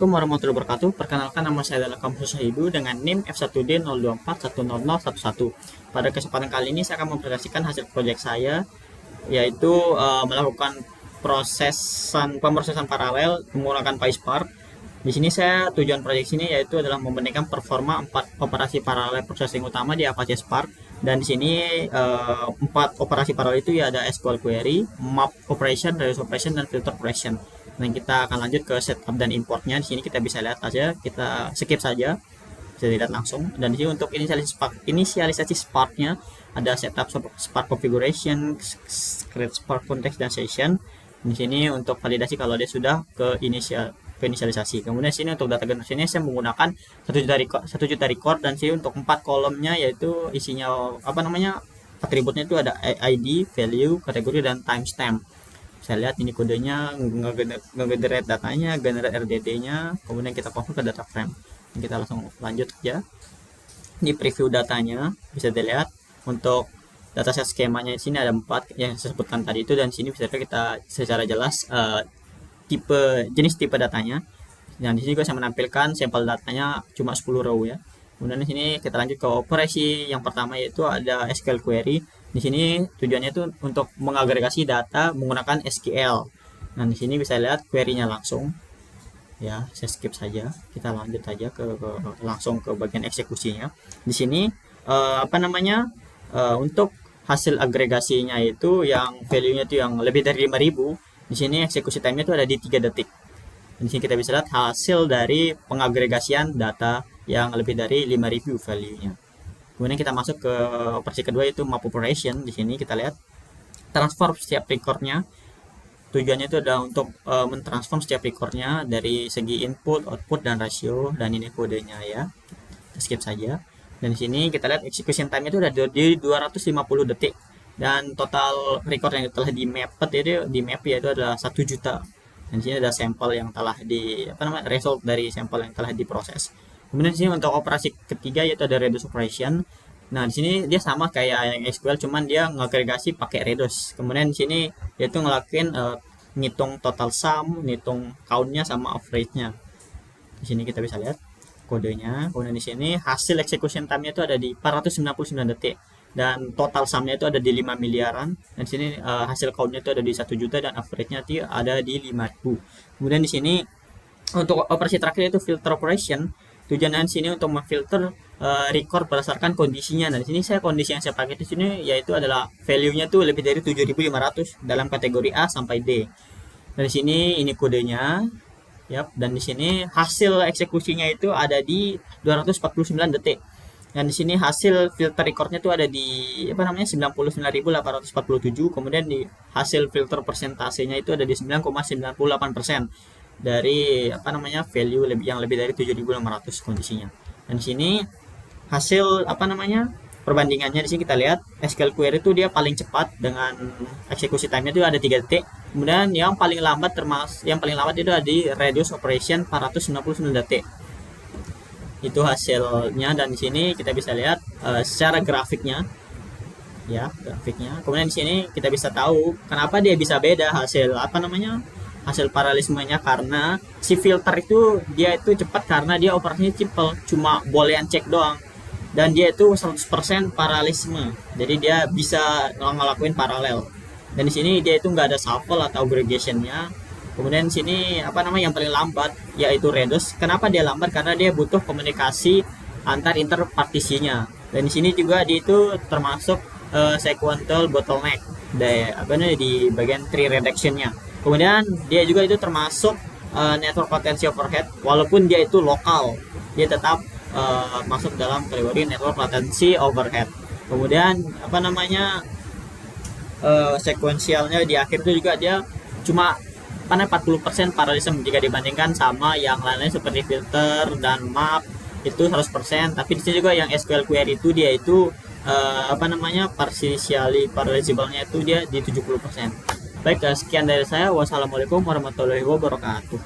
Assalamualaikum warahmatullahi wabarakatuh. Perkenalkan, nama saya adalah Kamsu Sahidu dengan NIM F1D02410011. Pada kesempatan kali ini saya akan mempresentasikan hasil proyek saya, yaitu melakukan pemrosesan paralel menggunakan PySpark. Di sini tujuan proyek ini yaitu adalah membandingkan performa 4 operasi paralel processing utama di Apache Spark. Dan di sini 4 operasi paralel itu ya ada SQL query, map operation, redis operation, dan filter operation. Dan kita akan lanjut ke setup dan importnya. Di sini kita bisa lihat aja, kita skip saja, bisa dilihat langsung. Dan di sini untuk inisialisasi Sparknya ada setup Spark configuration, create Spark context dan session. Di sini untuk validasi kalau dia sudah ke inisialisasi. Kemudian sini untuk data generation saya menggunakan 1 juta record, dan sini untuk 4 kolomnya yaitu isinya atributnya itu ada ID, value, kategori, dan timestamp. Saya lihat ini kodenya, nge-generate datanya, generate RDD-nya, kemudian kita convert ke data frame. Kita langsung lanjut aja. Ini preview datanya, bisa dilihat untuk dataset skemanya. Di sini ada 4 yang saya sebutkan tadi itu, dan sini bisa kita secara jelas jenis tipe datanya. Dan di sini juga saya menampilkan sampel datanya cuma 10 row ya. Kemudian di sini kita lanjut ke operasi yang pertama, yaitu ada SQL query. Di sini tujuannya itu untuk mengagregasi data menggunakan SQL. Nah, di sini bisa lihat query-nya langsung. Ya, saya skip saja. Kita lanjut aja langsung ke bagian eksekusinya. Di sini untuk hasil agregasinya itu yang value-nya itu yang lebih dari 5000. Di sini eksekusi time-nya itu ada di 3 detik. Di sini kita bisa lihat hasil dari pengagregasian data yang lebih dari 5000 value-nya. Kemudian kita masuk ke operasi kedua, yaitu map operation. Di sini kita lihat transform setiap recordnya. Tujuannya itu adalah untuk mentransform setiap recordnya dari segi input, output, dan rasio. Dan ini kodenya ya. Kita skip saja. Dan di sini kita lihat execution time itu ada di 250 detik. Dan total record yang telah di map yaitu adalah 1 juta. Dan di sini ada sampel yang telah result dari sampel yang telah diproses. Kemudian di sini untuk operasi ketiga yaitu ada redis operation. Nah, di sini dia sama kayak yang SQL, cuman dia ngagregasi pakai redis. Kemudian di sini yaitu ngelakuin ngitung total sum, ngitung count-nya sama average-nya. Di sini kita bisa lihat kodenya. Kemudian di sini hasil execution time-nya itu ada di 499 detik. Dan total sum-nya itu ada di 5 miliaran. Dan di sini hasil count-nya itu ada di 1 juta, dan average-nya itu ada di 5000. Kemudian di sini untuk operasi terakhir itu filter operation. Tujuannya di sini untuk memfilter record berdasarkan kondisinya. Nah, di sini kondisi yang saya pakai di sini yaitu adalah value-nya tuh lebih dari 7500 dalam kategori A sampai D. Dan di sini ini kodenya. Yap, dan di sini hasil eksekusinya itu ada di 249 detik. Dan di sini hasil filter recordnya itu ada di 99.847. Kemudian di hasil filter persentasenya itu ada di 9,98% dari value yang lebih dari 7500 kondisinya. Dan di sini hasil perbandingannya. Di sini kita lihat SQL query itu dia paling cepat dengan eksekusi time-nya itu ada 3 detik. Kemudian yang paling lambat itu ada di redis operation 499 detik. Itu hasilnya, dan di sini kita bisa lihat secara grafiknya. Ya, grafiknya. Kemudian di sini kita bisa tahu kenapa dia bisa beda hasil hasil paralelismenya, karena si filter itu dia itu cepat karena dia operasinya simple, cuma boolean check doang, dan dia itu 100% paralelisme, jadi dia bisa ngelakuin paralel. Dan di sini dia itu nggak ada shuffle atau aggregation-nya. Kemudian di sini yang paling lambat yaitu redis. Kenapa dia lambat? Karena dia butuh komunikasi antar interpartisinya. Dan di sini juga dia itu termasuk sequential bottleneck di bagian tree reduction-nya. Kemudian dia juga itu termasuk network latency overhead, walaupun dia itu lokal, dia tetap masuk dalam kategori network latency overhead. Kemudian sekuensialnya di akhir itu juga dia cuma 40% paralelisme jika dibandingkan sama yang lainnya seperti filter dan map itu 100%. Tapi di sini juga yang SQL query itu dia itu partially parallelisable-nya itu dia di 70%. Baik, sekian dari saya. Wassalamualaikum warahmatullahi wabarakatuh.